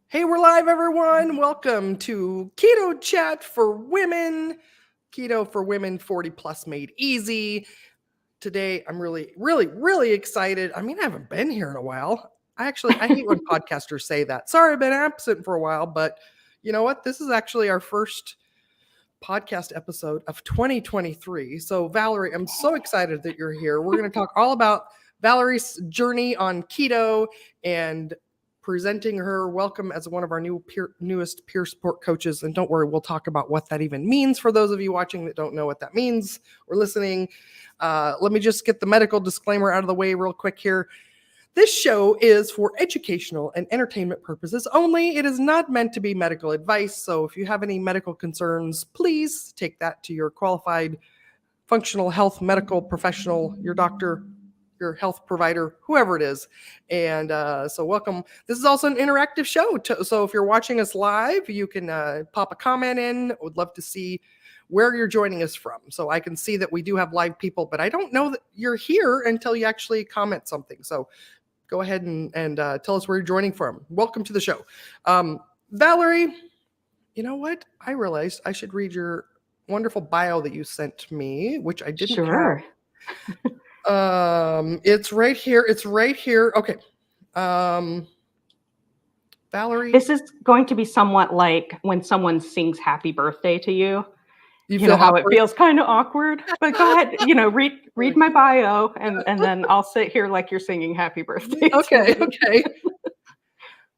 Hey, we're live, everyone. Welcome to Keto Chat for Women. Keto for Women 40 Plus Made Easy. Today, I'm really excited. I mean, I haven't been here in a while. I hate when podcasters say that. Sorry, I've been absent for a while, but you know what? This is actually our first podcast episode of 2023. So, Valorie, I'm so excited that you're here. We're going to talk all about Valerie's journey on keto and presenting her welcome as one of our newest peer support coaches. And don't worry, we'll talk about what that even means for those of you watching that don't know what that means or listening. Let me just get the medical disclaimer out of the way real quick here. This show is for educational and entertainment purposes only. It is not meant to be medical advice. So if you have any medical concerns, please take that to your qualified functional health medical professional, your doctor, your health provider, whoever it is. And so welcome. This is also an interactive show. So if you're watching us live, you can pop a comment in. I would love to see where you're joining us from. So I can see that we do have live people, but I don't know that you're here until you actually comment something. So go ahead and tell us where you're joining from. Welcome to the show. Valorie, you know what? I realized I should read your wonderful bio that you sent me, which I didn't Sure. have. It's right here. Okay. Valorie. This is going to be somewhat like when someone sings happy birthday to you. You know feel how awkward? it feels kind of awkward, but go ahead, read my bio and then I'll sit here like you're singing happy birthday. Okay.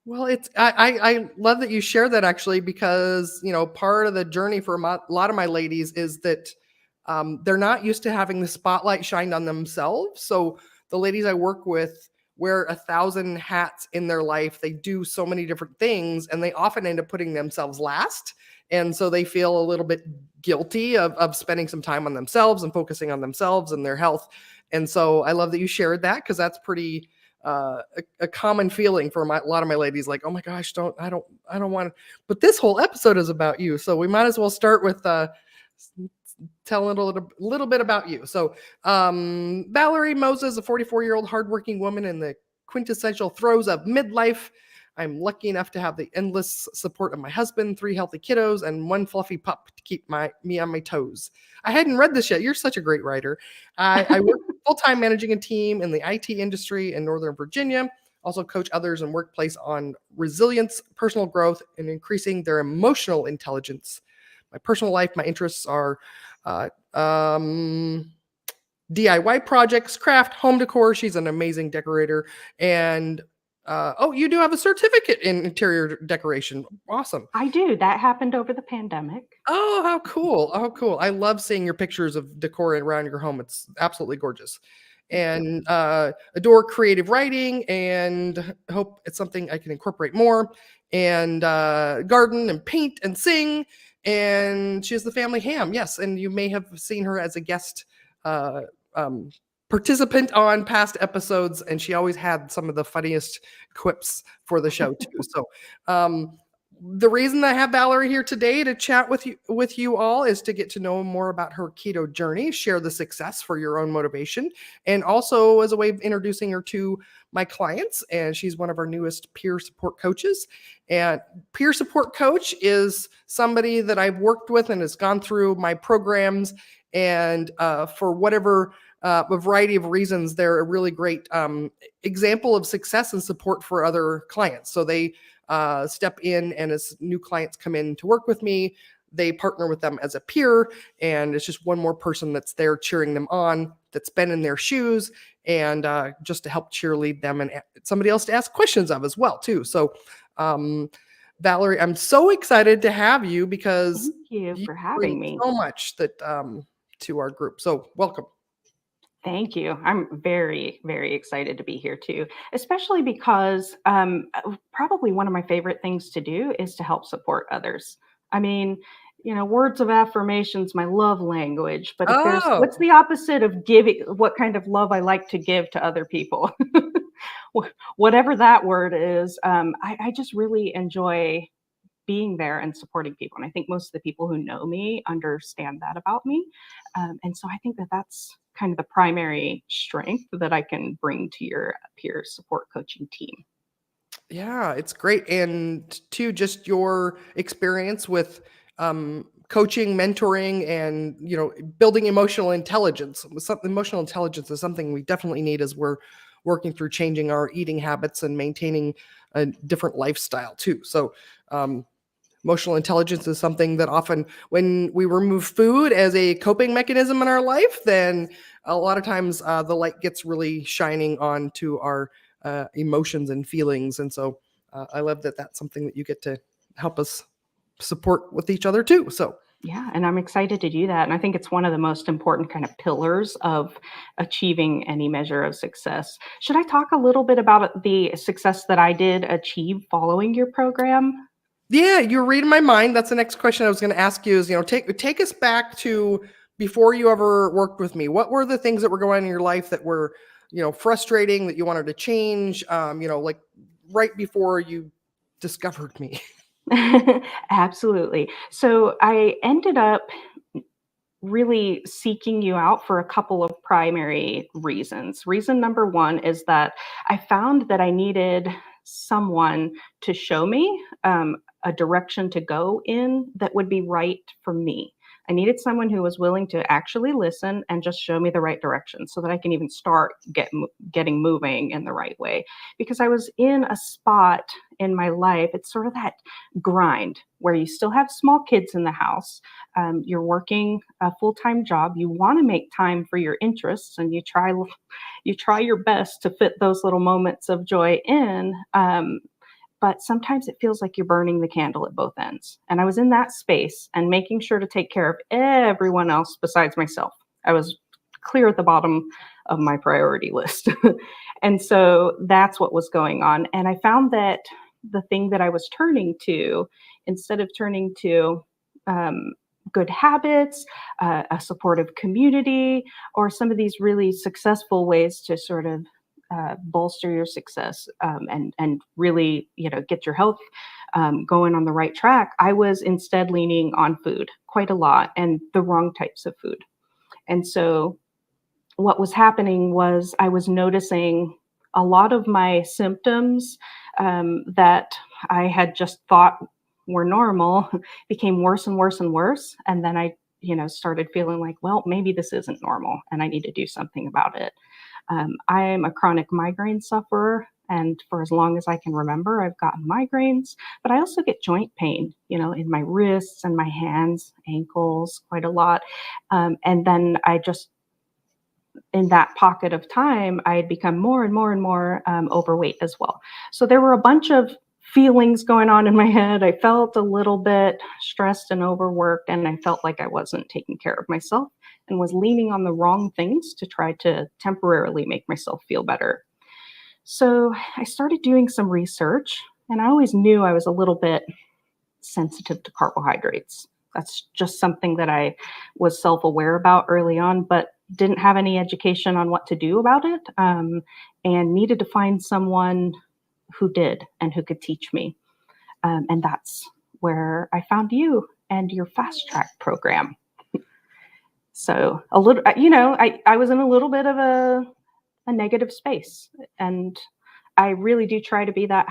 Well, I love that you share that actually, because, you know, part of the journey for a lot of my ladies is that they're not used to having the spotlight shined on themselves. So the ladies I work with wear 1,000 hats in their life. They do so many different things, and they often end up putting themselves last. And so they feel a little bit guilty of spending some time on themselves and focusing on themselves and their health. And so I love that you shared that, because that's pretty a common feeling for a lot of my ladies, like, oh my gosh, I don't want to. But this whole episode is about you, so we might as well start with telling a little bit about you. So Valorie Moses, a 44-year-old hardworking woman in the quintessential throes of midlife. I'm lucky enough to have the endless support of my husband, 3 healthy kiddos, and 1 fluffy pup to keep me on my toes. I hadn't read this yet. You're such a great writer. I work full-time managing a team in the IT industry in Northern Virginia. Also coach others in workplace on resilience, personal growth, and increasing their emotional intelligence. My personal life, my interests are DIY projects, craft, home decor. She's an amazing decorator. And you do have a certificate in interior decoration. Awesome. I do. That happened over the pandemic. Oh, how cool. I love seeing your pictures of decor around your home. It's absolutely gorgeous. And adore creative writing and hope it's something I can incorporate more. And garden and paint and sing. And she has the family ham. Yes. And you may have seen her as a guest participant on past episodes, and she always had some of the funniest quips for the show too. So the reason I have Valorie here today to chat with you all is to get to know more about her keto journey, share the success for your own motivation, and also as a way of introducing her to my clients. And she's one of our newest peer support coaches. And peer support coach is somebody that I've worked with and has gone through my programs, and for whatever a variety of reasons, they're a really great example of success and support for other clients. So they step in, and as new clients come in to work with me, they partner with them as a peer, and it's just one more person that's there cheering them on, that's been in their shoes, and just to help cheerlead them, and somebody else to ask questions of as well too. So Valorie, I'm so excited to have you, because Thank you for bring having me. so much that to our group. So welcome. Thank you. I'm very, very excited to be here too, especially because probably one of my favorite things to do is to help support others. I mean, words of affirmation's my love language, but if what's the opposite of giving, what kind of love I like to give to other people? Whatever that word is, I just really enjoy being there and supporting people. And I think most of the people who know me understand that about me. And so I think that that's kind of the primary strength that I can bring to your peer support coaching team. Yeah, it's great. And to just your experience with coaching, mentoring, and building emotional intelligence. Emotional intelligence is something we definitely need as we're working through changing our eating habits and maintaining a different lifestyle too. So um, emotional intelligence is something that often, when we remove food as a coping mechanism in our life, then a lot of times the light gets really shining onto our emotions and feelings. And so I love that that's something that you get to help us support with each other too. So Yeah, and I'm excited to do that. And I think it's one of the most important kind of pillars of achieving any measure of success. Should I talk a little bit about the success that I did achieve following your program? yeah, you're reading my mind. That's the next question I was going to ask you is, take us back to before you ever worked with me. What were the things that were going on in your life that were, frustrating that you wanted to change? Like right before you discovered me. Absolutely. So I ended up really seeking you out for a couple of primary reasons. Reason number one is that I found that I needed someone to show me a direction to go in that would be right for me. I needed someone who was willing to actually listen and just show me the right direction so that I can even start getting moving in the right way. Because I was in a spot in my life, it's sort of that grind where you still have small kids in the house, you're working a full-time job, you want to make time for your interests, and you try your best to fit those little moments of joy in, but sometimes it feels like you're burning the candle at both ends. And I was in that space and making sure to take care of everyone else besides myself. I was clear at the bottom of my priority list. And so that's what was going on. And I found that the thing that I was turning to, instead of turning to um, good habits, a supportive community, or some of these really successful ways to sort of bolster your success, and really get your health going on the right track, I was instead leaning on food quite a lot and the wrong types of food. And so what was happening was I was noticing a lot of my symptoms that I had just thought were normal became worse and worse and worse. And then I, started feeling like, well, maybe this isn't normal and I need to do something about it. I am a chronic migraine sufferer. And for as long as I can remember, I've gotten migraines, but I also get joint pain, in my wrists and my hands, ankles, quite a lot. And then I just in that pocket of time, I had become more and more and more overweight as well. So there were a bunch of feelings going on in my head. I felt a little bit stressed and overworked, and I felt like I wasn't taking care of myself and was leaning on the wrong things to try to temporarily make myself feel better. So I started doing some research, and I always knew I was a little bit sensitive to carbohydrates. That's just something that I was self aware about early on, but didn't have any education on what to do about it, and needed to find someone who did and who could teach me. And that's where I found you and your fast track program. So a little, I was in a little bit of a negative space, and I really do try to be that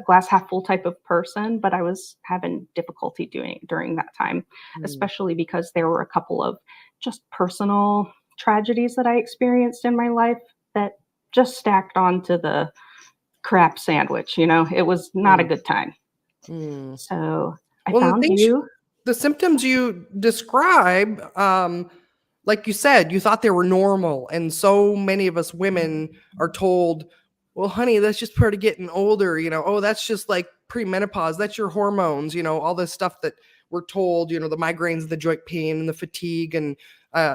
glass half full type of person, but I was having difficulty doing it during that time, Mm. especially because there were a couple of just personal tragedies that I experienced in my life that just stacked onto the crap sandwich. It was not a Mm. good time. Mm. So I Well, found you. the symptoms you describe, like you said, you thought they were normal. And so many of us women are told, well, honey, that's just part of getting older. Oh, that's just like premenopause. That's your hormones, all this stuff that we're told, the migraines, the joint pain, and the fatigue. And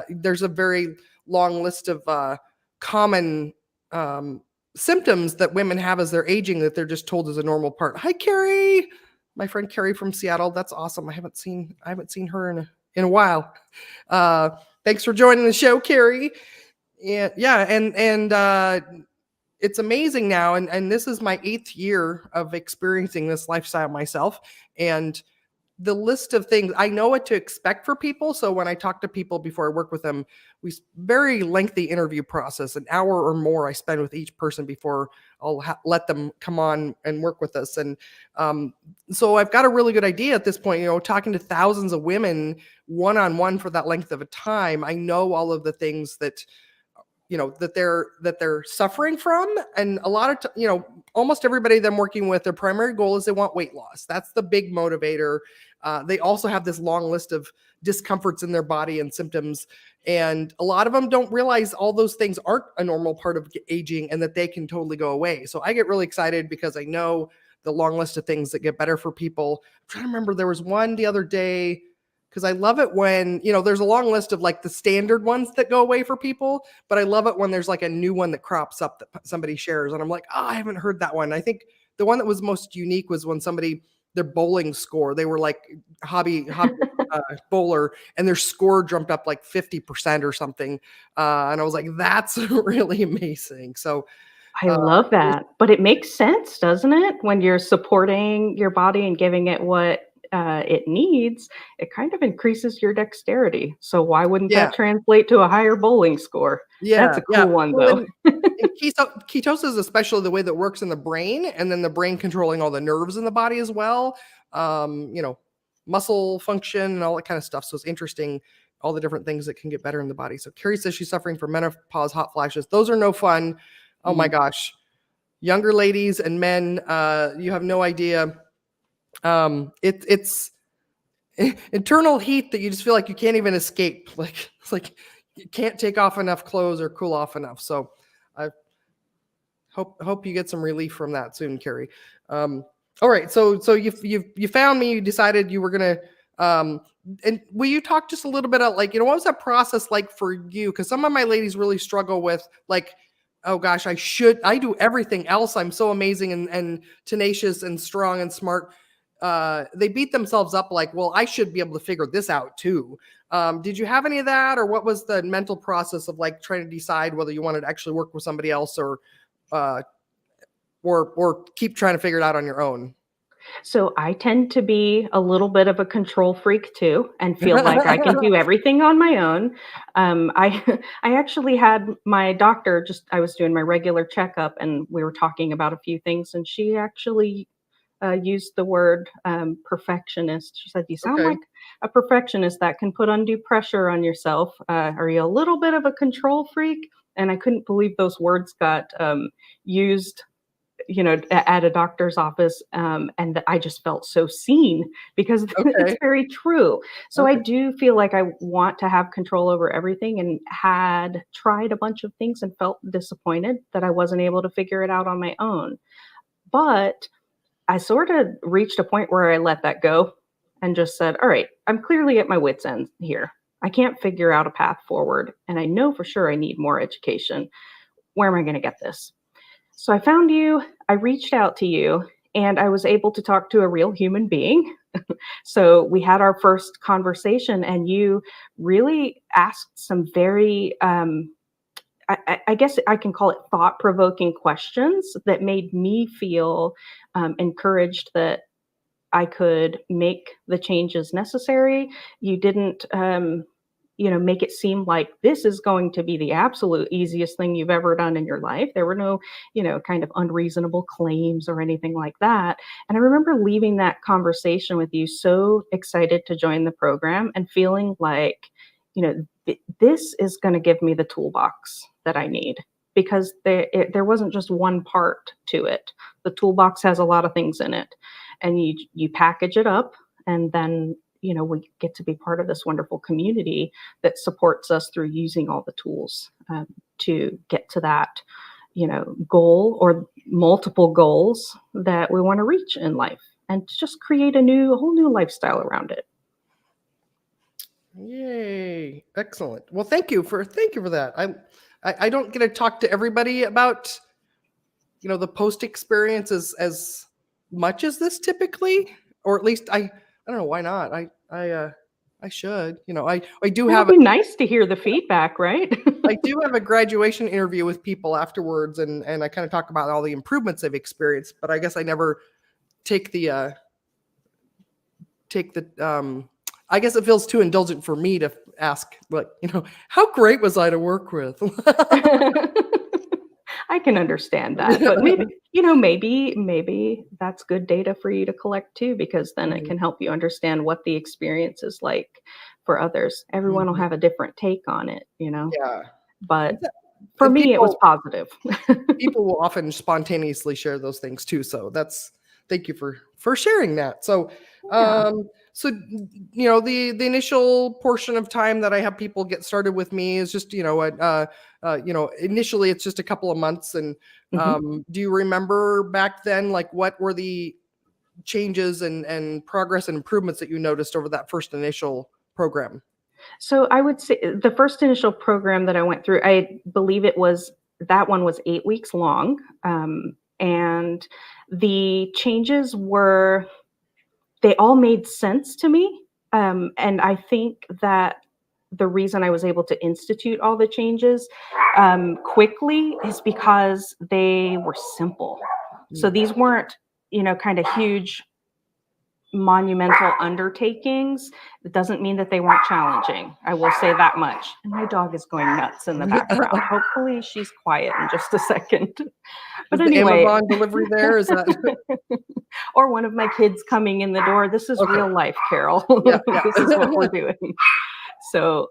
there's a very long list of common um, symptoms that women have as they're aging that they're just told is a normal part. Hi, Carrie, my friend Carrie from Seattle. That's awesome. I haven't seen her in a while. Uh, Thanks for joining the show, Carrie. Yeah, and it's amazing now, and this is my 8th year of experiencing this lifestyle myself, and the list of things I know what to expect for people. So when I talk to people before I work with them, very lengthy interview process, an hour or more I spend with each person before let them come on and work with us. And so I've got a really good idea at this point, talking to thousands of women one-on-one for that length of a time. I know all of the things that they're suffering from. And a lot of almost everybody that I'm working with, their primary goal is they want weight loss. That's the big motivator. They also have this long list of discomforts in their body and symptoms, and a lot of them don't realize all those things aren't a normal part of aging and that they can totally go away. So I get really excited because I know the long list of things that get better for people. I'm trying to remember, there was one the other day, because I love it when, there's a long list of like the standard ones that go away for people, but I love it when there's like a new one that crops up that somebody shares. And I'm like, oh, I haven't heard that one. I think the one that was most unique was when their bowling score, they were like hobby bowler, and their score jumped up like 50% or something. And I was like, that's really amazing. So I love that. But it makes sense, doesn't it? When you're supporting your body and giving it what it needs, it kind of increases your dexterity. So why wouldn't yeah, that translate to a higher bowling score? That's a cool one, well, though. and ketosis, especially the way that works in the brain, and then the brain controlling all the nerves in the body as well, muscle function and all that kind of stuff. So it's interesting, all the different things that can get better in the body. So Carrie says she's suffering from menopause hot flashes. Those are no fun. Oh my gosh. Younger ladies and men, you have no idea. It's internal heat that you just feel like you can't even escape. Like, it's like you can't take off enough clothes or cool off enough. So I hope you get some relief from that soon, Carrie. All right. So you found me, you decided you were going to, and will you talk just a little bit about, like, what was that process like for you? Because some of my ladies really struggle with, like, oh gosh, I do everything else. I'm so amazing and tenacious and strong and smart. They beat themselves up like, well, I should be able to figure this out too. Did you have any of that, or what was the mental process of like trying to decide whether you wanted to actually work with somebody else or keep trying to figure it out on your own? So I tend to be a little bit of a control freak too, and feel like I can do everything on my own. I I actually had my doctor, I was doing my regular checkup, and we were talking about a few things, and she actually used the word perfectionist. She said, "You sound Okay. like a perfectionist that can put undue pressure on yourself. Are you a little bit of a control freak?" And I couldn't believe those words got used, at a doctor's office, and I just felt so seen because it's Okay. very true. So I Okay. do feel like I want to have control over everything, and had tried a bunch of things and felt disappointed that I wasn't able to figure it out on my own. But I sort of reached a point where I let that go and just said, all right, I'm clearly at my wits' end here. I can't figure out a path forward, and I know for sure I need more education. Where am I going to get this? So I found you, I reached out to you, and I was able to talk to a real human being. So we had our first conversation, and you really asked some very, I guess I can call it thought provoking questions that made me feel encouraged that I could make the changes necessary. You didn't, make it seem like this is going to be the absolute easiest thing you've ever done in your life. There were no, kind of unreasonable claims or anything like that. And I remember leaving that conversation with you so excited to join the program and feeling like, this is going to give me the toolbox that I need, because there wasn't just one part to it. The toolbox has a lot of things in it, and you package it up, and then we get to be part of this wonderful community that supports us through using all the tools to get to that goal or multiple goals that we want to reach in life, and just create a whole new lifestyle around it. Yay. Excellent. Well, thank you for that. I don't get to talk to everybody about, the post experience as much as this typically, or at least I don't know why not. I should, I do It'll have be nice to hear the feedback, right? I do have a graduation interview with people afterwards, and I kind of talk about all the improvements they've experienced, but I guess I never take the I guess it feels too indulgent for me to ask, like, how great was I to work with? I can understand that, but maybe, maybe that's good data for you to collect too, because then it Mhm, can help you understand what the experience is like for others. Everyone will mhm. have a different take on it. Yeah. But Yeah, for and me, it was people positive. people will often spontaneously share those things too. So that's thank you for sharing that. So Yeah. so the initial portion of time that I have people get started with me is just initially it's just a couple of months. And Mhm. do you remember back then, like, what were the changes and progress and improvements that you noticed over that first initial program? So I would say the first initial program that I went through, I believe that one was 8 weeks long. And the changes they all made sense to me. And I think that the reason I was able to institute all the changes quickly is because they were simple. So Mm. these weren't, kind of huge monumental undertakings. It doesn't mean that they weren't challenging. I will say that much. And my dog is going nuts in the background. Hopefully she's quiet in just a second. But Is the anyway, Amazon delivery there? Is that or one of my kids coming in the door. This is okay? real life, Carol. Yeah, yeah. This is what we're doing. So,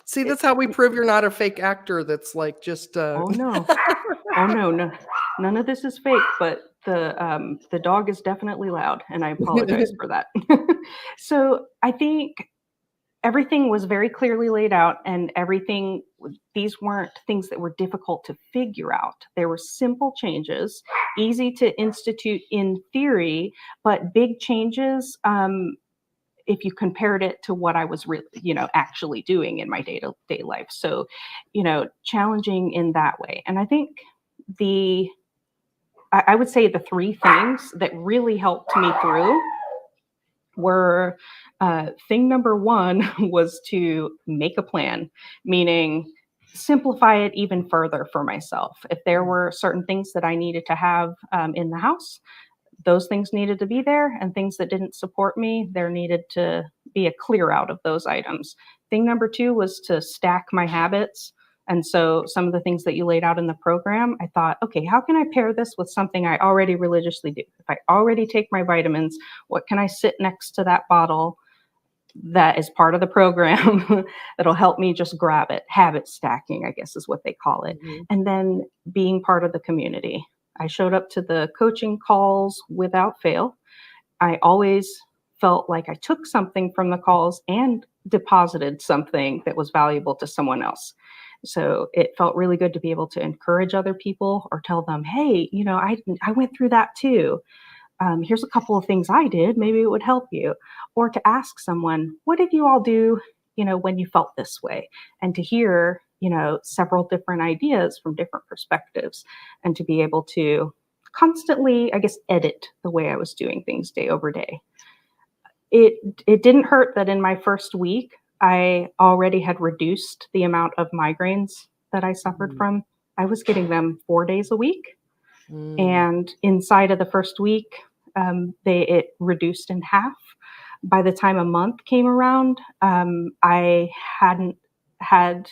See, it, that's how we prove you're not a fake actor that's like just oh no, oh no, no, none of this is fake. But the dog is definitely loud, and I apologize for that. So I think everything was very clearly laid out, and these weren't things that were difficult to figure out. They were simple changes, easy to institute in theory, but big changes if you compared it to what I was really, actually doing in my day-to-day life. So, challenging in that way. And I think the I would say the three things that really helped me through were thing number one was to make a plan, meaning simplify it even further for myself. If there were certain things that I needed to have in the house, those things needed to be there, and things that didn't support me, there needed to be a clear out of those items. Thing number two was to stack my habits. And so some of the things that you laid out in the program, I thought, okay, how can I pair this with something I already religiously do? If I already take my vitamins, what can I sit next to that bottle that is part of the program that'll help me just grab it? Habit stacking, I guess is what they call it. Mhm. And then being part of the community. I showed up to the coaching calls without fail. I always felt like I took something from the calls and deposited something that was valuable to someone else. So it felt really good to be able to encourage other people or tell them, hey, I went through that too. Here's a couple of things I did. Maybe it would help you. Or to ask someone, what did you all do, when you felt this way? And to hear, several different ideas from different perspectives, and to be able to constantly, I guess, edit the way I was doing things day over day. It didn't hurt that in my first week, I already had reduced the amount of migraines that I suffered Mhm. from. I was getting them 4 days a week, Mm. and inside of the first week, it reduced in half. By the time a month came around, I hadn't had.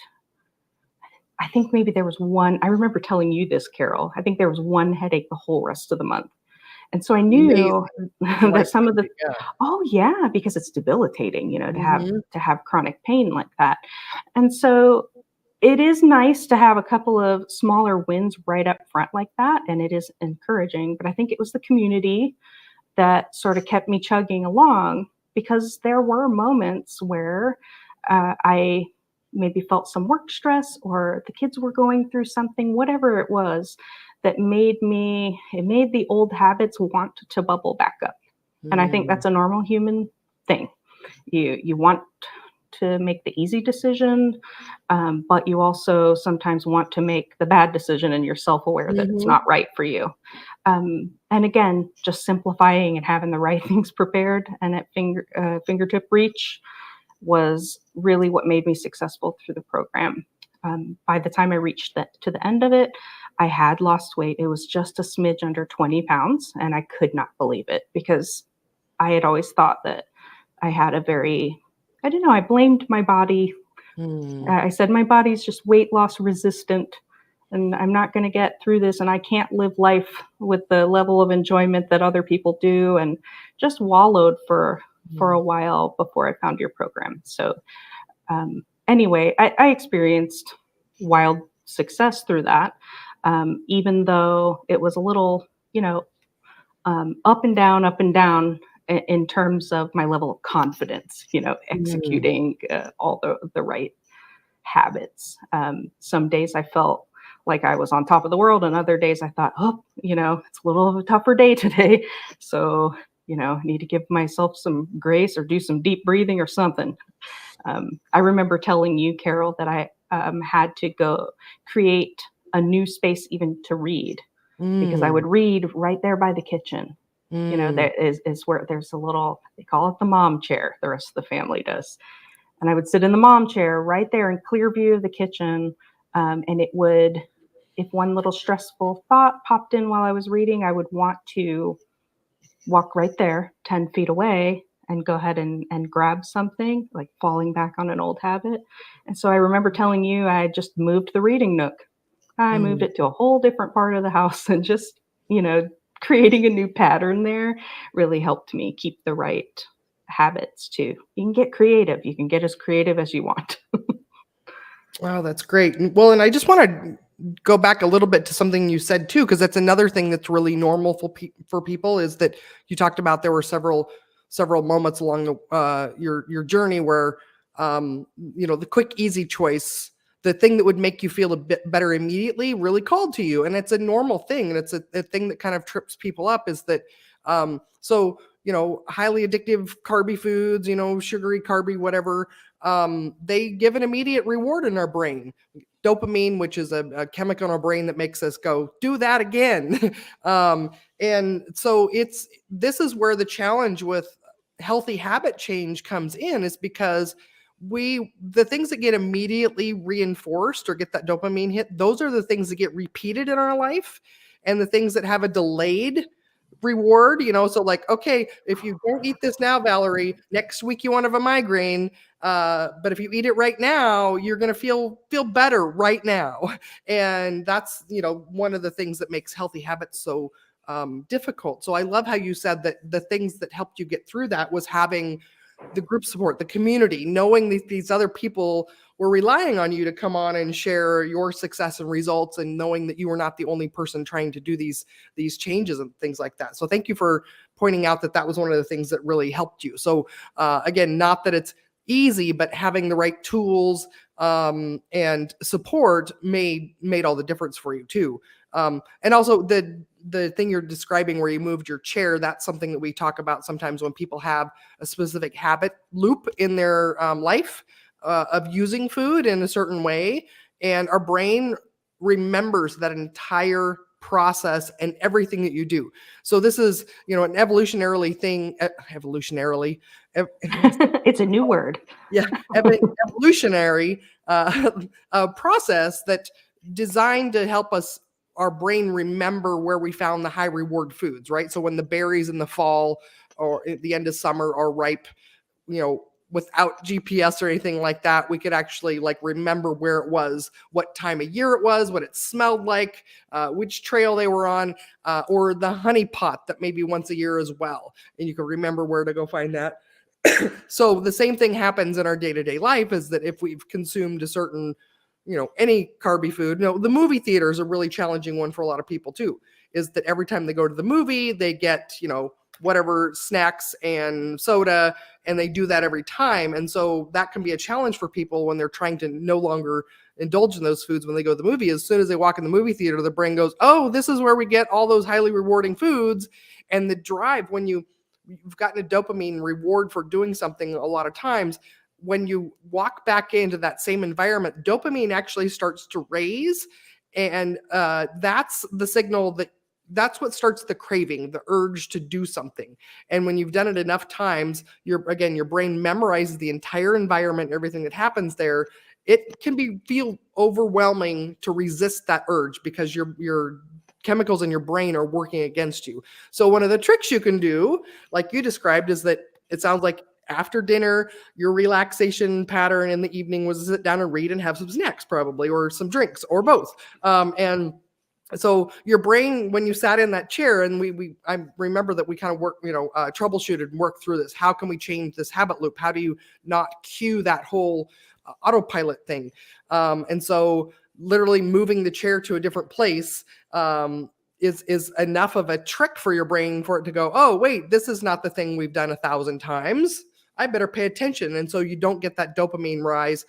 I think maybe there was one. I remember telling you this, Carol. I think there was one headache the whole rest of the month, and so I knew Amazing. It's that some of the. life-changing, yeah. Oh yeah, because it's debilitating, to have Mhm. chronic pain like that, and so it is nice to have a couple of smaller wins right up front like that, and it is encouraging, but I think it was the community that sort of kept me chugging along, because there were moments where I maybe felt some work stress, or the kids were going through something, whatever it was, that made the old habits want to bubble back up. And I think Mm. that's a normal human thing. You want to make the easy decision, but you also sometimes want to make the bad decision, and you're self-aware that it's Mhm. not right for you. And again, just simplifying and having the right things prepared and at fingertip reach was really what made me successful through the program. By the time I reached to the end of it, I had lost weight. It was just a smidge under 20 pounds, and I could not believe it, because I had always thought that I had a very, I don't know, I blamed my body. Mm. I said my body's just weight loss resistant. and I'm not going to get through this, and I can't live life with the level of enjoyment that other people do, and just wallowed for a while before I found your program. So anyway, I experienced wild success through that, even though it was a little, up and down in terms of my level of confidence, Mm, executing all the right habits. Some days I felt like I was on top of the world, and other days I thought, oh, it's a little of a tougher day today. So, I need to give myself some grace or do some deep breathing or something. I remember telling you, Carole, that I had to go create a new space even to read, because I mm, would read right there by the kitchen. mm, There is where there's a little, they call it the mom chair. The rest of the family does. And I would sit in the mom chair right there in clear view of the kitchen. And it would, if one little stressful thought popped in while I was reading, I would want to walk right there 10 feet away and go ahead and grab something, like falling back on an old habit. And so I remember telling you I just moved the reading nook. I moved mm. it to a whole different part of the house, and just, you know, creating a new pattern there really helped me keep the right habits too. You can get creative. You can get as creative as you want. Wow, that's great. Well, and I just want to go back a little bit to something you said too, because that's another thing that's really normal for people is that you talked about there were several moments along your journey where the quick easy choice, the thing that would make you feel a bit better immediately, really called to you, and it's a normal thing, and it's a thing that kind of trips people up is that highly addictive carby foods, sugary carby whatever, they give an immediate reward in our brain. Dopamine, which is a chemical in our brain that makes us go, do that again. And so this is where the challenge with healthy habit change comes in, is because the things that get immediately reinforced or get that dopamine hit, those are the things that get repeated in our life. And the things that have a delayed reward, so like, okay, if you don't eat this now, Valorie, next week you won't have a migraine, but if you eat it right now, you're going to feel better right now. And that's one of the things that makes healthy habits so difficult. So I love how you said that the things that helped you get through that was having the group support, the community, knowing these other people were relying on you to come on and share your success and results, and knowing that you were not the only person trying to do these changes and things like that. So thank you for pointing out that was one of the things that really helped you. So again, not that it's easy, but having the right tools and support made all the difference for you too. And also the thing you're describing where you moved your chair, that's something that we talk about sometimes when people have a specific habit loop in their life of using food in a certain way. And our brain remembers that entire process and everything that you do. So this is, an evolutionarily thing, evolutionarily, It's a new word. yeah, evolutionary process that designed to help our brain remember where we found the high reward foods, right? So when the berries in the fall or at the end of summer are ripe, without GPS or anything like that, we could actually like remember where it was, what time of year it was, what it smelled like, which trail they were on, or the honey pot that maybe once a year as well. And you can remember where to go find that. So the same thing happens in our day-to-day life, is that if we've consumed a certain, any carby food, the movie theater is a really challenging one for a lot of people too, is that every time they go to the movie, they get, whatever snacks and soda, and they do that every time. And so that can be a challenge for people when they're trying to no longer indulge in those foods when they go to the movie. As soon as they walk in the movie theater, the brain goes, oh, this is where we get all those highly rewarding foods. And the drive, when you've gotten a dopamine reward for doing something a lot of times, when you walk back into that same environment, dopamine actually starts to raise. And that's the signal that's what starts the craving, the urge to do something. And when you've done it enough times, your brain memorizes the entire environment, everything that happens there. It can feel overwhelming to resist that urge because your chemicals in your brain are working against you. So one of the tricks you can do, like you described, is that it sounds like after dinner, your relaxation pattern in the evening was to sit down and read and have some snacks, probably, or some drinks, or both. And so your brain, when you sat in that chair, and I remember that we kind of worked, troubleshooted and worked through this. How can we change this habit loop? How do you not cue that whole autopilot thing? And so literally moving the chair to a different place is enough of a trick for your brain for it to go, oh, wait, this is not the thing we've done 1,000 times. I better pay attention. And so you don't get that dopamine rise.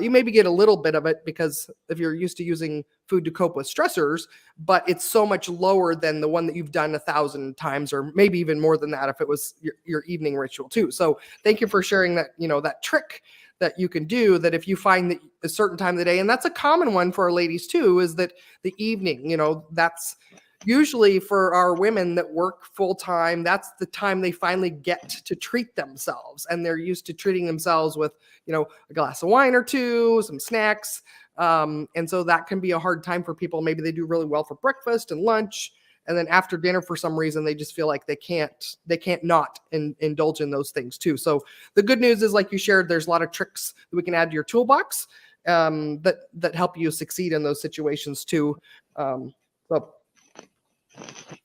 You maybe get a little bit of it because if you're used to using food to cope with stressors, but it's so much lower than the one that you've done 1,000 times, or maybe even more than that if it was your evening ritual too. So thank you for sharing that, that trick that you can do, that if you find that a certain time of the day, and that's a common one for our ladies too, is that the evening, that's usually for our women that work full time, that's the time they finally get to treat themselves. And they're used to treating themselves with, a glass of wine or two, some snacks. And so that can be a hard time for people. Maybe they do really well for breakfast and lunch. And then after dinner, for some reason, they just feel like they can't not indulge in those things too. So the good news is, like you shared, there's a lot of tricks that we can add to your toolbox that help you succeed in those situations too. So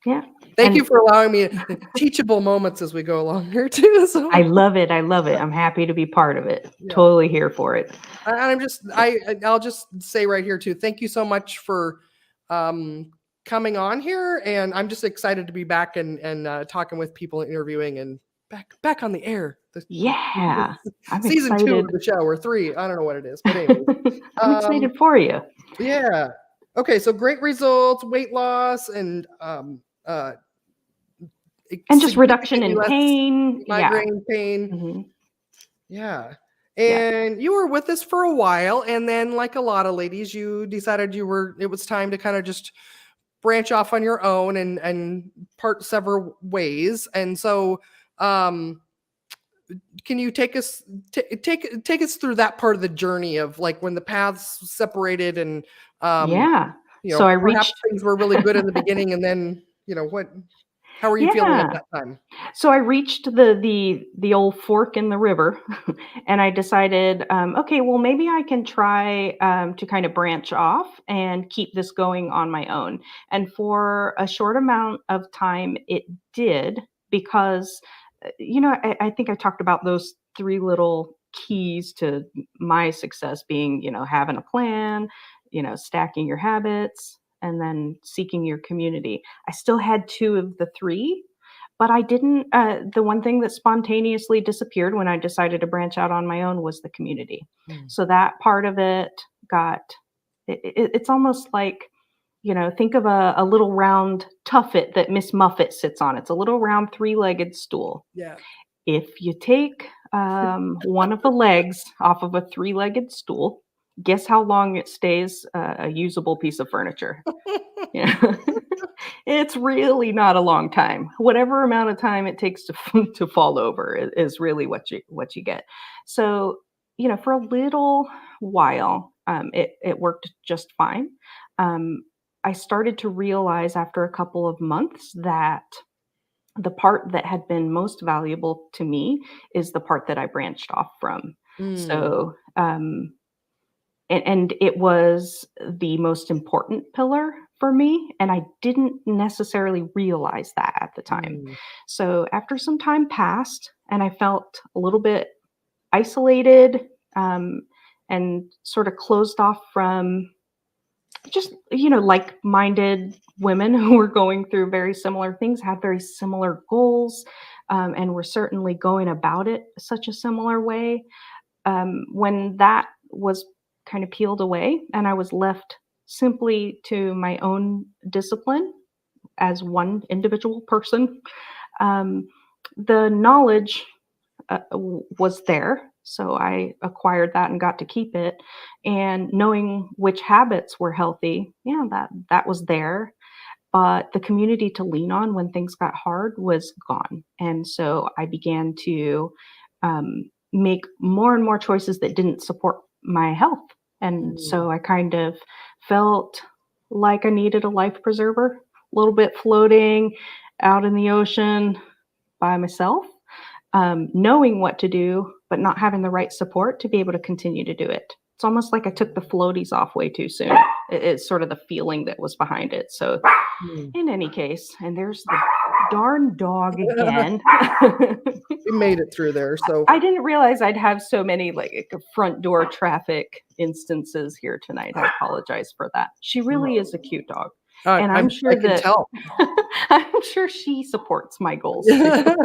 yeah. Thank you for allowing me teachable moments as we go along here too. So I love it. I'm happy to be part of it. Yeah. Totally here for it. And I'll just say right here too, thank you so much for coming on here. And I'm just excited to be back and talking with people and interviewing and back on the air. Yeah. I'm season excited. 2 of the show, or 3. I don't know what it is, but anyway. I'm excited for you. Yeah. Okay. So great results, weight loss, and just reduction in pain, migraine pain. Mm-hmm. Yeah. And you were with us for a while, and then, like a lot of ladies, you decided it was time to kind of just branch off on your own and part several ways. And so can you take us take us through that part of the journey of, like, when the paths separated, and so I reached things were really good in the beginning, and then how were you feeling at that time? So I reached the old fork in the river, and I decided, okay, well, maybe I can try to kind of branch off and keep this going on my own. And for a short amount of time, it did, because, I think I talked about those 3 little keys to my success being, having a plan, stacking your habits, and then seeking your community. I still had 2 of the 3, but I didn't. The one thing that spontaneously disappeared when I decided to branch out on my own was the community. So that part of it it's almost like, think of a little round tuffet that Miss Muffet sits on. It's a little round 3-legged stool. Yeah. If you take one of the legs off of a 3-legged stool, guess how long it stays a usable piece of furniture? Yeah. It's really not a long time. Whatever amount of time it takes to fall over is really what you get. So, for a little while, it worked just fine. I started to realize after a couple of months that the part that had been most valuable to me is the part that I branched off from. So, and it was the most important pillar for me, and I didn't necessarily realize that at the time. So after some time passed, and I felt a little bit isolated, and sort of closed off from just, like-minded women who were going through very similar things, had very similar goals, and were certainly going about it such a similar way. When that was kind of peeled away and I was left simply to my own discipline as one individual person, the knowledge was there. So I acquired that and got to keep it. And knowing which habits were healthy, that was there. But the community to lean on when things got hard was gone. And so I began to make more and more choices that didn't support my health. And so I kind of felt like I needed a life preserver, a little bit floating out in the ocean by myself. knowing what to do, but not having the right support to be able to continue to do it. It's almost like I took the floaties off way too soon. It's sort of the feeling that was behind it. So, Hmm. in any case, and there's the darn dog again. We made it through there. So I didn't realize I'd have so many like front door traffic instances here tonight. I apologize for that. She really is a cute dog. And I'm I sure can that tell. I'm sure she supports my goals too.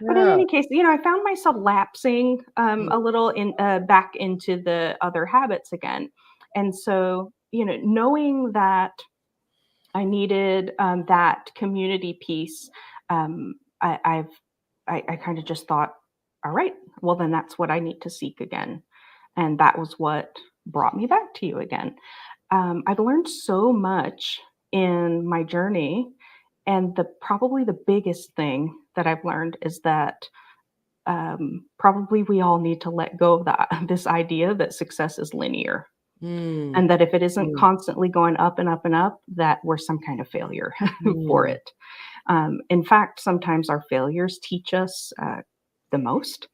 But in Yeah. any case, I found myself lapsing a little in back into the other habits again. And so, knowing that I needed that community piece, I kind of just thought, all right, well, then that's what I need to seek again. And that was what brought me back to you again. I've learned so much in my journey. And probably the biggest thing that I've learned is that probably we all need to let go of this idea that success is linear, Mm, and that if it isn't mm, constantly going up and up and up, that we're some kind of failure for mm. it. In fact, sometimes our failures teach us the most,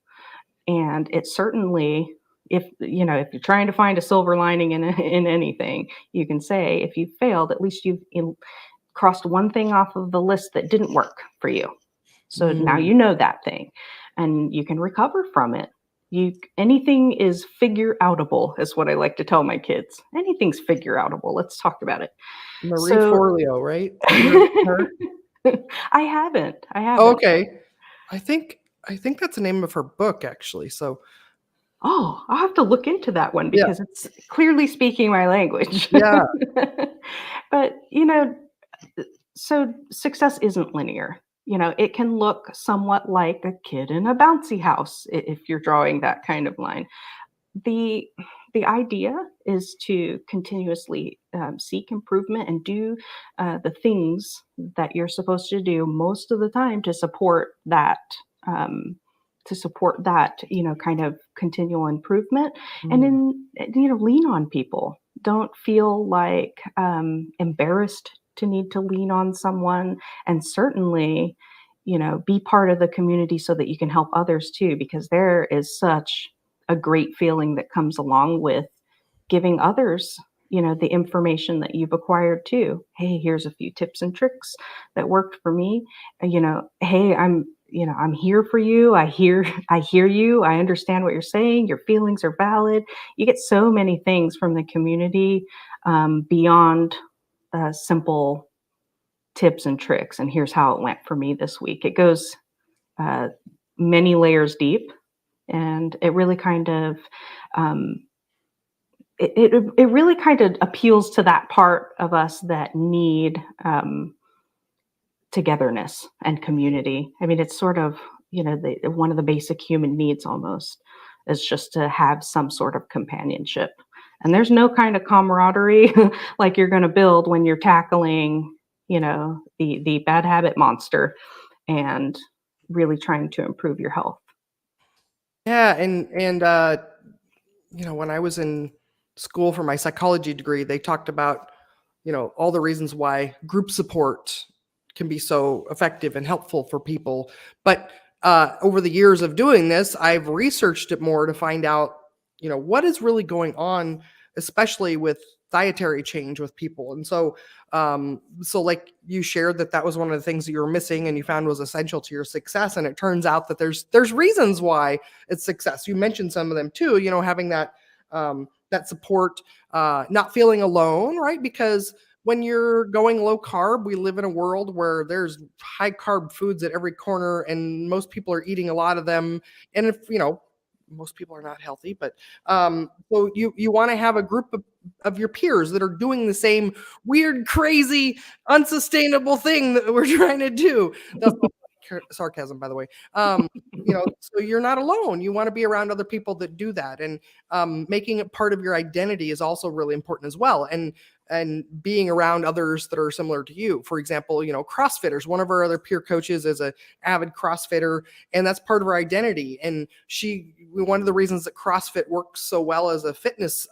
and it certainly, if you're trying to find a silver lining in anything, you can say if you failed, at least you've crossed one thing off of the list that didn't work for you. So now Mm. you know that thing and you can recover from it. Anything is figure outable, is what I like to tell my kids. Anything's figure outable. Let's talk about it. Marie So Forleo, right? Have you heard of her? I haven't. I Oh, haven't. okay. I think that's the name of her book, actually. So Oh, I'll have to look into that one yeah, because it's clearly speaking my language. yeah. But, so success isn't linear. It can look somewhat like a kid in a bouncy house if you're drawing that kind of line. The the idea is to continuously seek improvement and do the things that you're supposed to do most of the time to support that um, kind of continual improvement, and Mm, then lean on people. Don't feel like embarrassed to need to lean on someone, and certainly be part of the community so that you can help others too, because there is such a great feeling that comes along with giving others the information that you've acquired too. Hey, here's a few tips and tricks that worked for me. Hey, I'm here for you. I hear you. I understand what you're saying. Your feelings are valid. You get so many things from the community beyond simple tips and tricks. And here's how it went for me this week. It goes uh, many layers deep, and it really kind of um, it really kind of appeals to that part of us that need togetherness and community. I mean, it's sort of one of the basic human needs almost, is just to have some sort of companionship. And there's no kind of camaraderie like you're going to build when you're tackling the bad habit monster and really trying to improve your health. yeah, and when I was in school for my psychology degree, they talked about all the reasons why group support can be so effective and helpful for people. But over the years of doing this, I've researched it more to find out what is really going on, especially with dietary change with people. And so like you shared that was one of the things that you were missing and you found was essential to your success, and it turns out that there's reasons why it's success. You mentioned some of them too, having that support, not feeling alone, right? Because when you're going low carb, we live in a world where there's high carb foods at every corner and most people are eating a lot of them. And if most people are not healthy, but so you want to have a group of your peers that are doing the same weird, crazy, unsustainable thing that we're trying to do. That's all sarcasm, by the way. So you're not alone. You want to be around other people that do that, and making it part of your identity is also really important as well. And being around others that are similar to you. For example, CrossFitters. One of our other peer coaches is a avid CrossFitter, and that's part of her identity. And one of the reasons that CrossFit works so well as a fitness,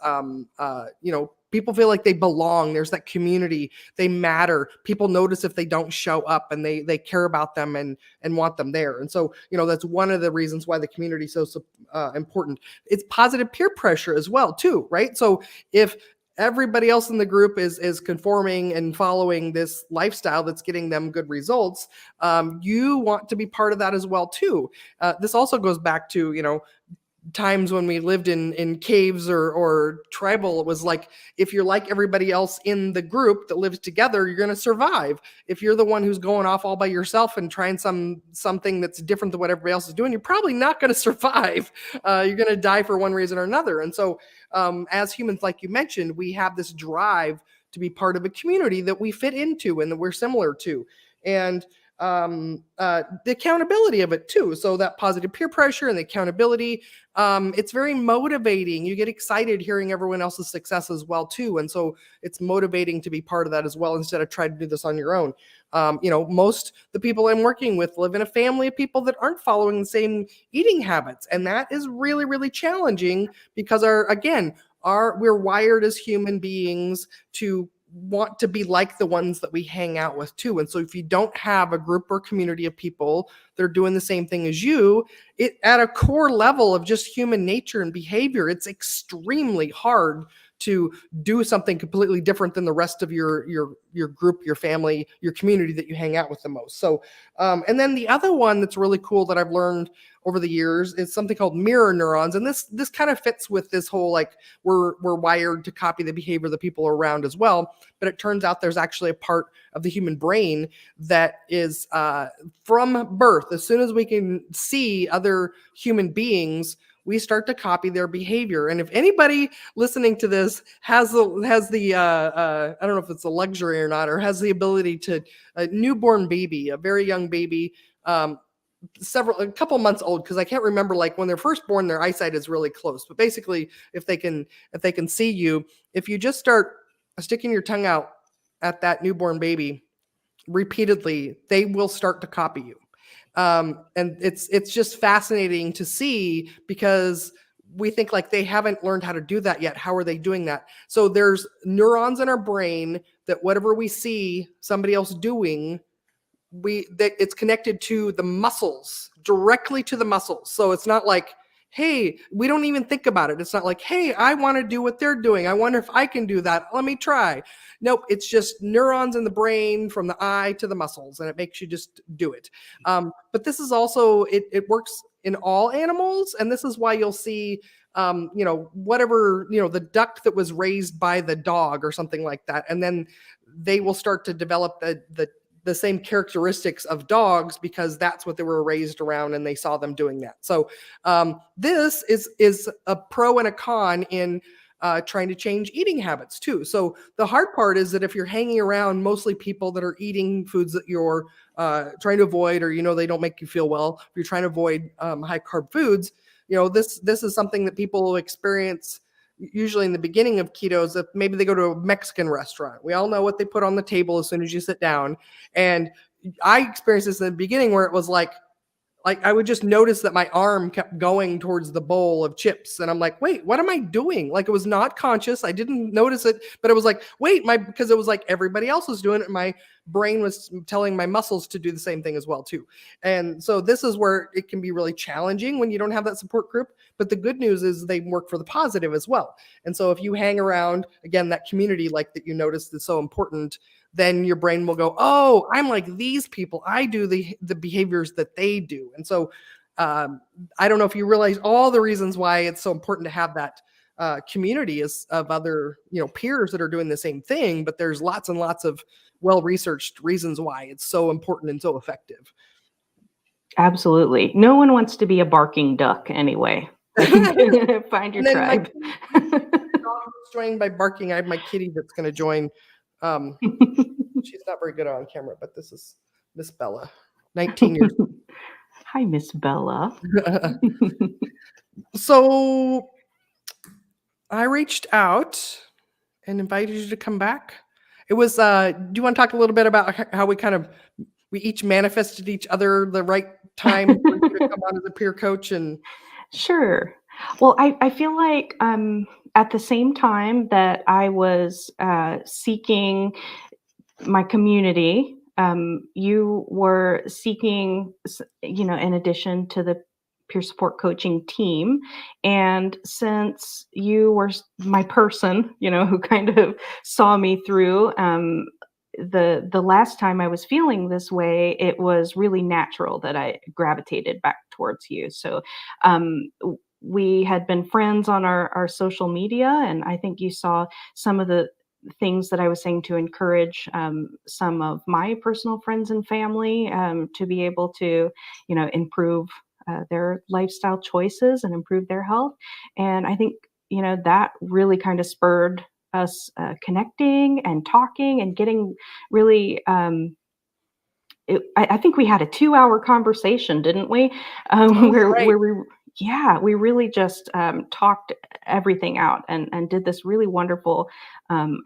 people feel like they belong. There's that community. They matter. People notice if they don't show up, and they care about them and want them there. And so, that's one of the reasons why the community is so important. It's positive peer pressure as well, too, right? So if everybody else in the group is conforming and following this lifestyle that's getting them good results, you want to be part of that as well, too. This also goes back to, times when we lived in caves or tribal. It was like, if you're like everybody else in the group that lives together, you're going to survive. If you're the one who's going off all by yourself and trying something that's different than what everybody else is doing, you're probably not going to survive. You're going to die for one reason or another. And so as humans, like you mentioned, we have this drive to be part of a community that we fit into and that we're similar to. And the accountability of it too. So that positive peer pressure and the accountability, it's very motivating. You get excited hearing everyone else's success as well too. And so it's motivating to be part of that as well, instead of trying to do this on your own. Most the people I'm working with live in a family of people that aren't following the same eating habits. And that is really, really challenging, because we're wired as human beings to want to be like the ones that we hang out with too. And so if you don't have a group or community of people that are doing the same thing as you, it at a core level of just human nature and behavior, it's extremely hard to do something completely different than the rest of your group, your family, your community that you hang out with the most. So, and then the other one that's really cool that I've learned over the years is something called mirror neurons. And this kind of fits with this whole, like, we're wired to copy the behavior of the people around as well. But it turns out there's actually a part of the human brain that is from birth. As soon as we can see other human beings, we start to copy their behavior. And if anybody listening to this has the I don't know if it's a luxury or not, or has the ability to, a newborn baby, a very young baby, a couple months old, because I can't remember, like, when they're first born, their eyesight is really close. But basically, if they can see you, if you just start sticking your tongue out at that newborn baby repeatedly, they will start to copy you. And it's just fascinating to see, because we think, like, they haven't learned how to do that yet. How are they doing that? So there's neurons in our brain that whatever we see somebody else doing, it's connected to the muscles, directly to the muscles. So it's not like, hey, we don't even think about it. It's not like, hey, I want to do what they're doing. I wonder if I can do that. Let me try. Nope. It's just neurons in the brain from the eye to the muscles, and it makes you just do it. But this is also, it works in all animals. And this is why you'll see, whatever, the duck that was raised by the dog or something like that. And then they will start to develop the same characteristics of dogs, because that's what they were raised around and they saw them doing that. So this is a pro and a con in trying to change eating habits too. So the hard part is that if you're hanging around mostly people that are eating foods that you're trying to avoid, or they don't make you feel well, if you're trying to avoid high carb foods, this is something that people experience usually in the beginning of ketos. If maybe they go to a Mexican restaurant, we all know what they put on the table as soon as you sit down. And I experienced this in the beginning, where it was like I would just notice that my arm kept going towards the bowl of chips. And I'm like, wait, what am I doing? Like, it was not conscious. I didn't notice it, but it was like, wait, because it was like everybody else was doing it. My brain was telling my muscles to do the same thing as well too. And so this is where it can be really challenging when you don't have that support group. But the good news is they work for the positive as well. And so if you hang around, again, that community, like that you noticed is so important, then your brain will go, oh, I'm like these people. I do the behaviors that they do. And so I don't know if you realize all the reasons why it's so important to have that community of other, peers that are doing the same thing. But there's lots and lots of well-researched reasons why it's so important and so effective. Absolutely. No one wants to be a barking duck anyway. Find your tribe. My dog is joined by barking. I have my kitty that's going to join. She's not very good on camera, but this is Miss Bella, 19 years old. Hi, Miss Bella. So I reached out and invited you to come back. It was, do you want to talk a little bit about how we each manifested each other the right time for you to come on as a peer coach? And Sure. Well, I feel like at the same time that I was seeking my community, you were seeking, in addition to the peer support coaching team. And since you were my person, who kind of saw me through, the last time I was feeling this way, it was really natural that I gravitated back towards you. So, we had been friends on our social media, and I think you saw some of the things that I was saying to encourage some of my personal friends and family to be able to, improve their lifestyle choices and improve their health. And I think, that really kind of spurred us connecting and talking and getting really. I think we had a 2-hour conversation, didn't we? Oh, right. Where we really just talked everything out and did this really wonderful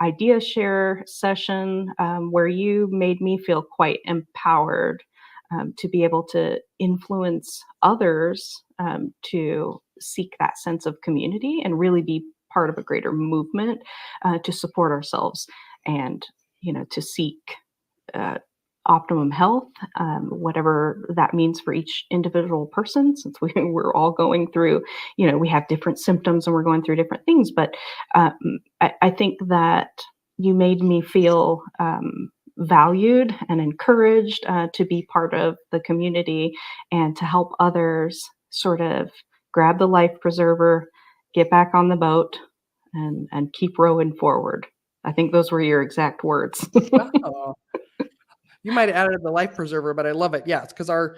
idea share session where you made me feel quite empowered to be able to influence others to seek that sense of community and really be part of a greater movement to support ourselves and to seek uh, optimum health, whatever that means for each individual person, since we're all going through, we have different symptoms and we're going through different things. But I think that you made me feel valued and encouraged to be part of the community and to help others sort of grab the life preserver, get back on the boat, and keep rowing forward. I think those were your exact words. Oh, you might have added the life preserver, but I love it. Yeah, it's because our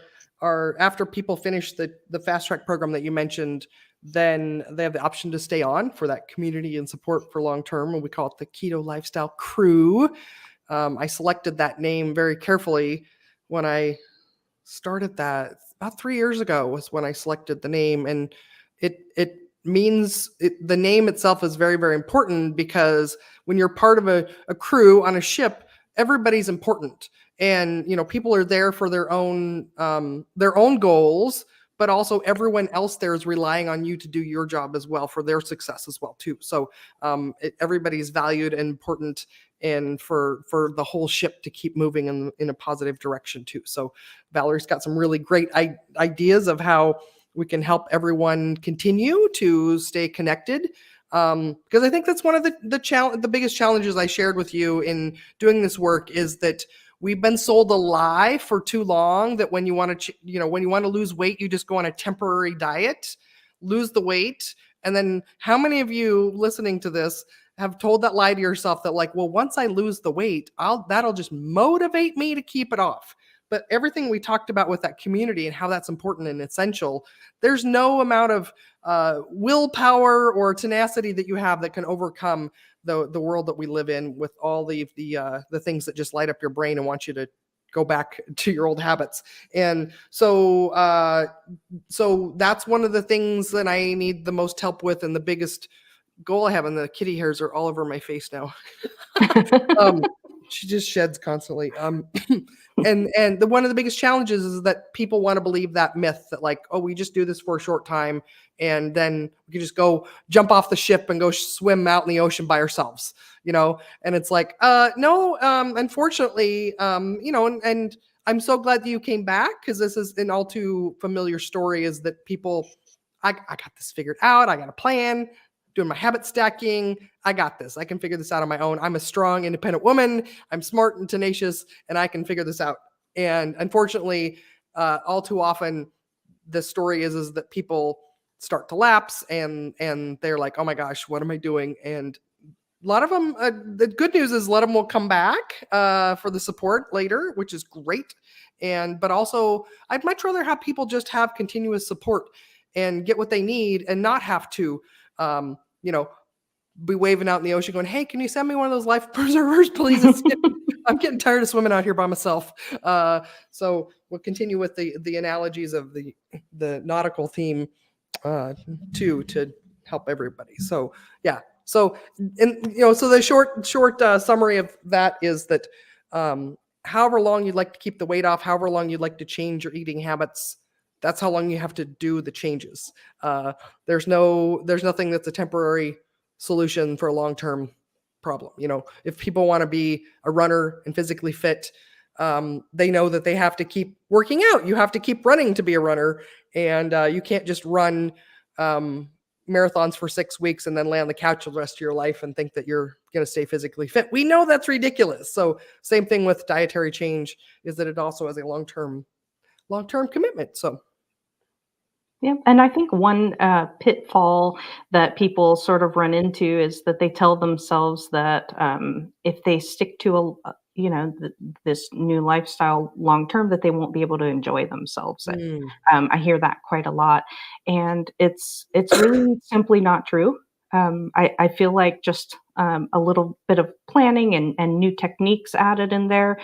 after people finish the fast track program that you mentioned, then they have the option to stay on for that community and support for long term, and we call it the Keto Lifestyle Crew. I selected that name very carefully when I started that about 3 years ago was when I selected the name, and it means the name itself is very very important because when you're part of a crew on a ship, everybody's important, and people are there for their own goals, but also everyone else there is relying on you to do your job as well for their success as well too. So everybody's valued and important, and for the whole ship to keep moving in a positive direction too. So Valerie's got some really great ideas of how we can help everyone continue to stay connected. Because I think that's one of the biggest challenges I shared with you in doing this work is that we've been sold a lie for too long that when you want to, when you want to lose weight, you just go on a temporary diet, lose the weight. And then how many of you listening to this have told that lie to yourself that like, well, once I lose the weight, that'll just motivate me to keep it off. But everything we talked about with that community and how that's important and essential, there's no amount of willpower or tenacity that you have that can overcome the world that we live in with all the things that just light up your brain and want you to go back to your old habits. And so that's one of the things that I need the most help with, and the biggest goal I have. And the kitty hairs are all over my face now. um, she just sheds constantly. And one of the biggest challenges is that people want to believe that myth that like, oh, we just do this for a short time and then we can just go jump off the ship and go swim out in the ocean by ourselves, And it's like, no, unfortunately, and I'm so glad that you came back, because this is an all too familiar story, is that people, I got this figured out. I got a plan, doing my habit stacking. I got this. I can figure this out on my own. I'm a strong, independent woman. I'm smart and tenacious, and I can figure this out. And unfortunately, all too often, the story is that people start to lapse, and they're like, oh my gosh, what am I doing? And a lot of them, the good news is a lot of them will come back for the support later, which is great. But also, I'd much rather have people just have continuous support and get what they need and not have to, um, be waving out in the ocean going, hey, can you send me one of those life preservers, please? I'm getting tired of swimming out here by myself. So we'll continue with the analogies of the nautical theme too, to help everybody. So yeah. So so the short summary of that is that however long you'd like to keep the weight off, however long you'd like to change your eating habits, that's how long you have to do the changes. There's nothing that's a temporary solution for a long-term problem. If people want to be a runner and physically fit, they know that they have to keep working out. You have to keep running to be a runner, and you can't just run marathons for 6 weeks and then lay on the couch the rest of your life and think that you're going to stay physically fit. We know that's ridiculous. So same thing with dietary change, is that it also has a long-term commitment. So Yeah, and I think one pitfall that people sort of run into is that they tell themselves that if they stick to this new lifestyle long term, that they won't be able to enjoy themselves. mm, I hear that quite a lot, and it's really simply not true. I feel like just a little bit of planning and new techniques added in there,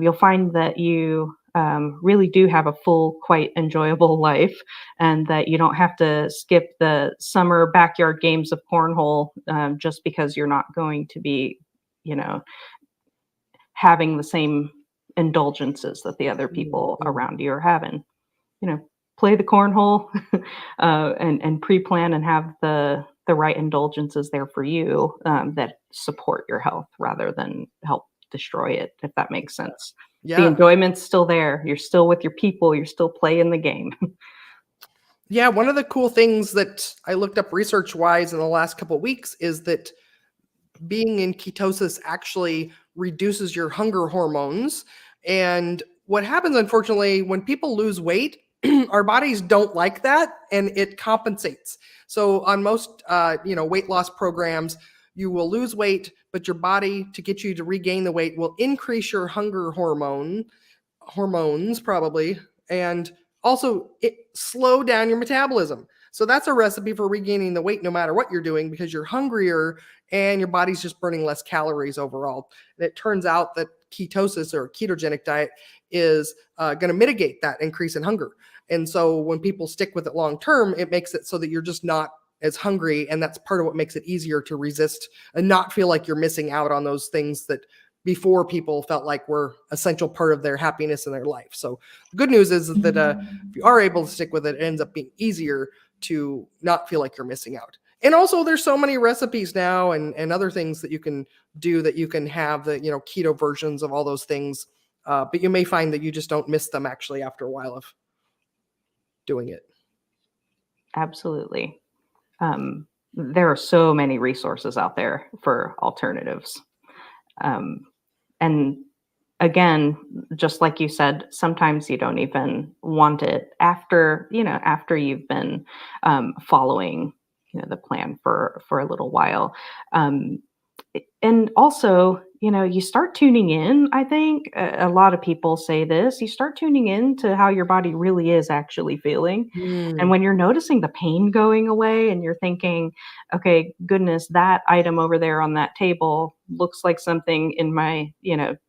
you'll find that you really do have a full, quite enjoyable life, and that you don't have to skip the summer backyard games of cornhole just because you're not going to be, you know, having the same indulgences that the other people mm, around you are having. You know, play the cornhole and pre-plan and have the right indulgences there for you that support your health rather than help destroy it, if that makes sense. The yeah. enjoyment's still there. You're still with your people. You're still playing the game. Yeah, one of the cool things that I looked up research wise in the last couple of weeks is that being in ketosis actually reduces your hunger hormones. And what happens, unfortunately, when people lose weight, our bodies don't like that, and it compensates. So on most, weight loss programs, you will lose weight, but your body, to get you to regain the weight, will increase your hunger hormones probably, and also it slow down your metabolism. So that's a recipe for regaining the weight no matter what you're doing, because you're hungrier and your body's just burning less calories overall. And it turns out that ketosis or ketogenic diet is going to mitigate that increase in hunger. And so when people stick with it long term, it makes it so that you're just not as hungry, and that's part of what makes it easier to resist and not feel like you're missing out on those things that before people felt like were essential part of their happiness in their life. So the good news is that if you are able to stick with it, it ends up being easier to not feel like you're missing out. And also there's so many recipes now and other things that you can do, that you can have the, keto versions of all those things. But you may find that you just don't miss them actually after a while of doing it. Absolutely. There are so many resources out there for alternatives. Um, and again, just like you said, sometimes you don't even want it after you've been following, the plan for a little while. Um, and also, you start tuning in. I think a lot of people say this. You start tuning in to how your body really is actually feeling. And Mm, when you're noticing the pain going away and you're thinking, okay, goodness, that item over there on that table looks like something in my,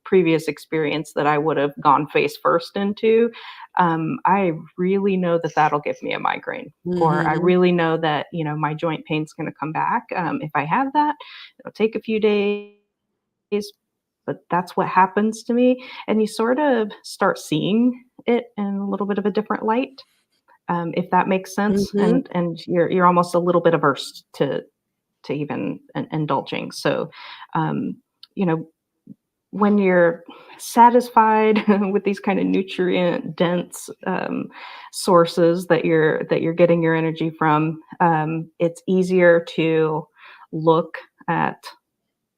previous experience that I would have gone face first into. I really know that that'll give me a migraine. Or I mhm, really know that, my joint pain's going to come back. If I have that, it'll take a few days, but that's what happens to me. And you sort of start seeing it in a little bit of a different light, if that makes sense. mhm, And you're almost a little bit averse to even indulging. So, um, you know, when you're satisfied with these kind of nutrient dense sources that you're getting your energy from, it's easier to look at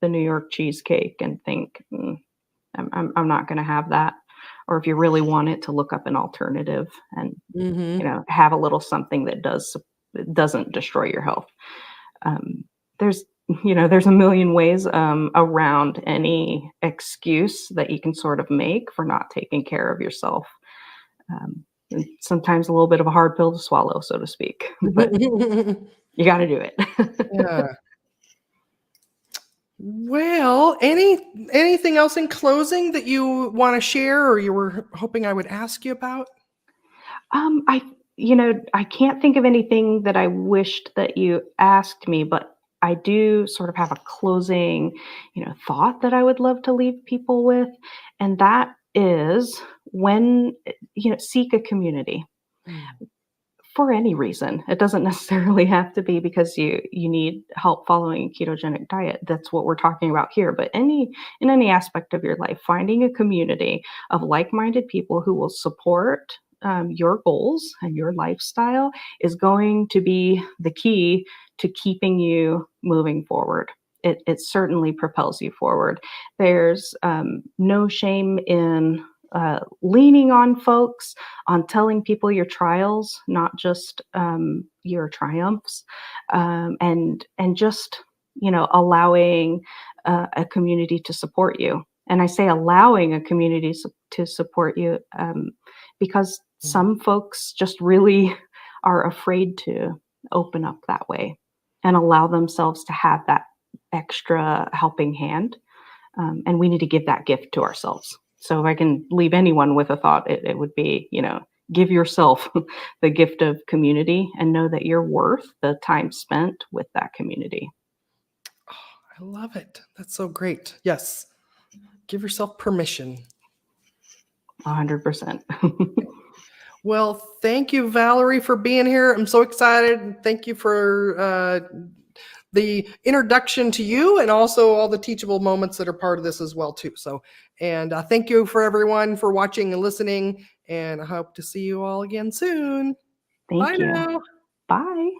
the New York cheesecake and think, I'm not going to have that. Or if you really want it, to look up an alternative and mhm, have a little something that doesn't destroy your health. Um, there's there's a million ways around any excuse that you can sort of make for not taking care of yourself. And sometimes a little bit of a hard pill to swallow, so to speak, but you got to do it. yeah. Well, anything else in closing that you want to share, or you were hoping I would ask you about? I can't think of anything that I wished that you asked me, but I do sort of have a closing, thought that I would love to leave people with, and that is when seek a community. for any reason. It doesn't necessarily have to be because you need help following a ketogenic diet. That's what we're talking about here. But in any aspect of your life, finding a community of like-minded people who will support your goals and your lifestyle is going to be the key to keeping you moving forward. It certainly propels you forward. There's no shame in leaning on folks, on telling people your trials, not just your triumphs, and just allowing a community to support you. And I say allowing a community to support you because some folks just really are afraid to open up that way and allow themselves to have that extra helping hand. And we need to give that gift to ourselves. So if I can leave anyone with a thought, it would be, give yourself the gift of community and know that you're worth the time spent with that community. Oh, I love it. That's so great. Yes. Give yourself permission. 100%. Well, thank you, Valorie, for being here. I'm so excited. Thank you for the introduction to you and also all the teachable moments that are part of this as well, too. So, and thank you for everyone for watching and listening. And I hope to see you all again soon. Thank Bye you. now. Bye.